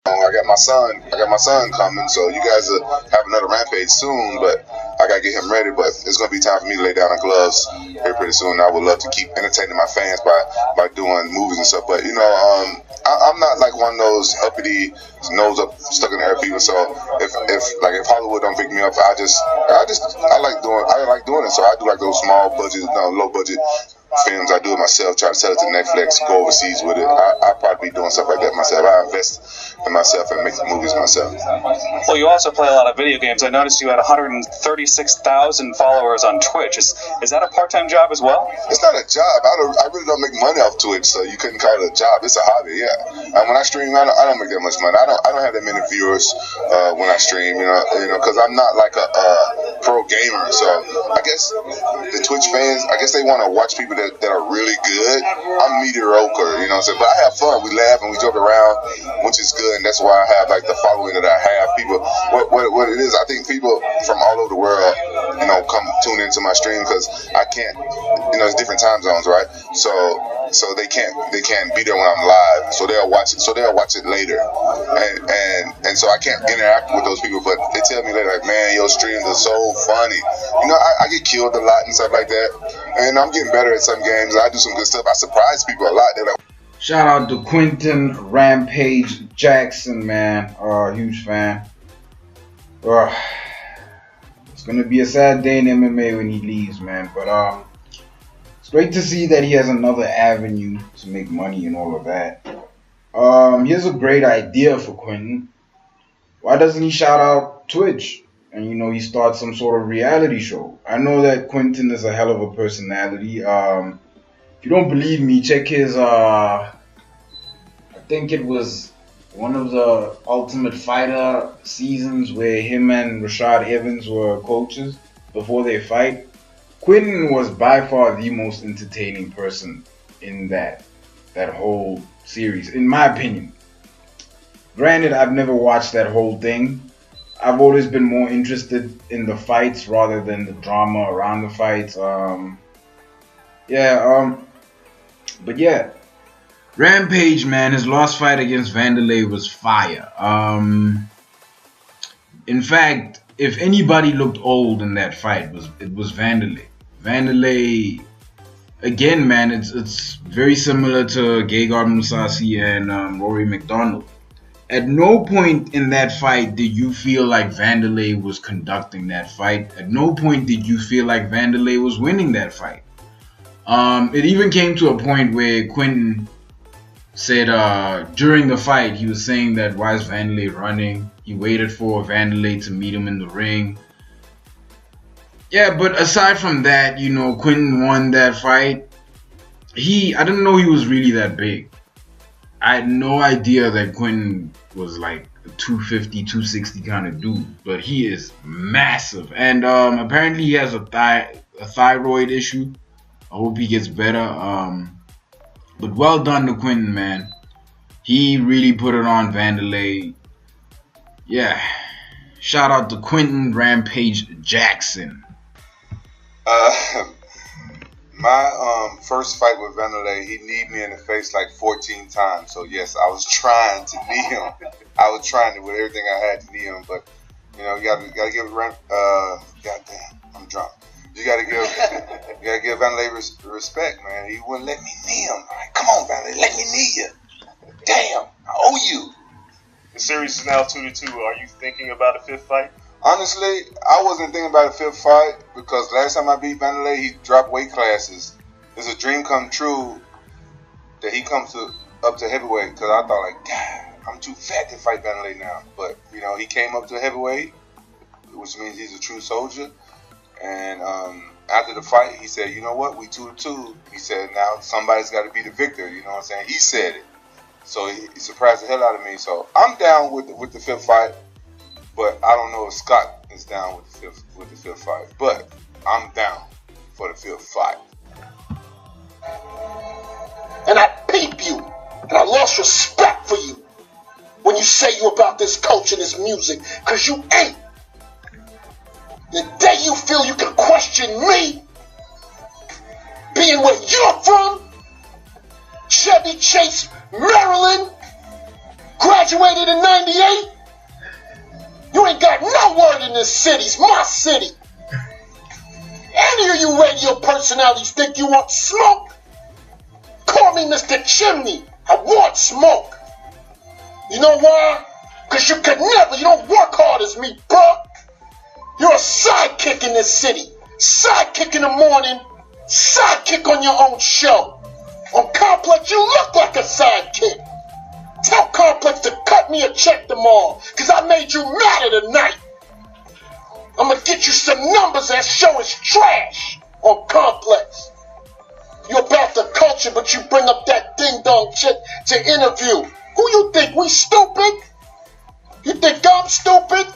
I got my son coming, so you guys will have another Rampage soon, but I gotta get him ready. But it's gonna be time for me to lay down the gloves here pretty soon. I would love to keep entertaining my fans by doing movies and stuff. But I'm not like one of those uppity, nose up, stuck in the air people. So if Hollywood don't pick me up, I like doing it. So I do like those small budget, low budget films. I do it myself, try to sell it to Netflix, go overseas with it. I'll probably be doing stuff like that myself. I invest in myself and make the movies myself. Well, you also play a lot of video games. I noticed you had 136,000 followers on Twitch. Is that a part-time job as well? It's not a job. I really don't make money off Twitch, so you couldn't call it a job. It's a hobby, yeah. When I stream, I don't make that much money. I don't have that many viewers when I stream, because I'm not like a pro gamer. So I guess the Twitch fans, I guess they want to watch people that are really good. I'm mediocre, but I have fun. We laugh and we joke around, which is good, and that's why I have like the following that I have. People, what it is, I think people from all over the world, come tune into my stream because I can't, it's different time zones, right? So they can't be there when I'm live. So they'll watch it later, and so I can't interact with those people. But they tell me later, like, man, your streams are so funny. I get killed a lot and stuff like that, and I'm getting better at some games. I do some good stuff. I surprise people a lot. They're like, shout out to Quentin Rampage Jackson, man. Huge fan. It's gonna be a sad day in MMA when he leaves, man. But it's great to see that he has another avenue to make money and all of that. Here's a great idea for Quentin. Why doesn't he shout out Twitch? And he starts some sort of reality show. I know that Quentin is a hell of a personality. If you don't believe me, check his I think it was one of the Ultimate Fighter seasons where him and Rashad Evans were coaches before they fight. Quentin was by far the most entertaining person in that whole series, in my opinion. Granted, I've never watched that whole thing. I've always been more interested in the fights rather than the drama around the fights. But yeah, Rampage, man, his last fight against Vanderlei was fire. In fact, if anybody looked old in that fight, it was Vanderlei. Vanderlei, again, man, it's very similar to Gegard Mousasi and Rory McDonald. At no point in that fight did you feel like Vanderlei was conducting that fight. At no point did you feel like Vanderlei was winning that fight. It even came to a point where Quentin said during the fight, he was saying that why is Vanderlei running? He waited for Vanderlei to meet him in the ring. Yeah, but aside from that, Quentin won that fight. I didn't know he was really that big. I had no idea that Quentin was like a 250, 260 kind of dude, but he is massive. And apparently he has a thyroid issue. I hope he gets better. But well done to Quentin, man. He really put it on Vanderlei. Yeah. Shout out to Quentin Rampage Jackson. My first fight with Vanderlei, he kneed me in the face like 14 times. So yes, I was trying to knee him. I was trying to with everything I had to knee him. But you gotta give goddamn, I'm drunk. You gotta give Vanderlei respect, man. He wouldn't let me knee him. Like, come on, Vanderlei, let me knee you. Damn, I owe you. The series is now 2-2. Are you thinking about a fifth fight? Honestly, I wasn't thinking about a fifth fight because last time I beat Vanderlei, he dropped weight classes. It's a dream come true that he comes up to heavyweight because I thought, like, God, I'm too fat to fight Vanderlei now. But, he came up to heavyweight, which means he's a true soldier. And after the fight, he said, you know what, we 2-2. He said, now somebody's got to be the victor, you know what I'm saying? He said it. So he surprised the hell out of me. So I'm down with the fifth fight. But I don't know if Scott is down with the fifth fight. But I'm down for the fifth fight. And I peep you. And I lost respect for you when you say you about this culture and this music. Because you ain't. The day you feel you can question me, being where you're from, Chevy Chase, Maryland, Graduated in 98? You ain't got no word in this city. It's my city. Any of you radio personalities think you want smoke? Call me Mr. Chimney. I want smoke. You know why? Because you don't work hard as me, bro. You're a sidekick in this city. Sidekick in the morning, sidekick on your own show. On Complex, you look like a sidekick. Tell Complex to cut me a check tomorrow, because I made you madder tonight. I'm going to get you some numbers. That show is trash on Complex. You're about the culture, but you bring up that ding-dong chick to interview. Who you think? We stupid? You think I'm stupid?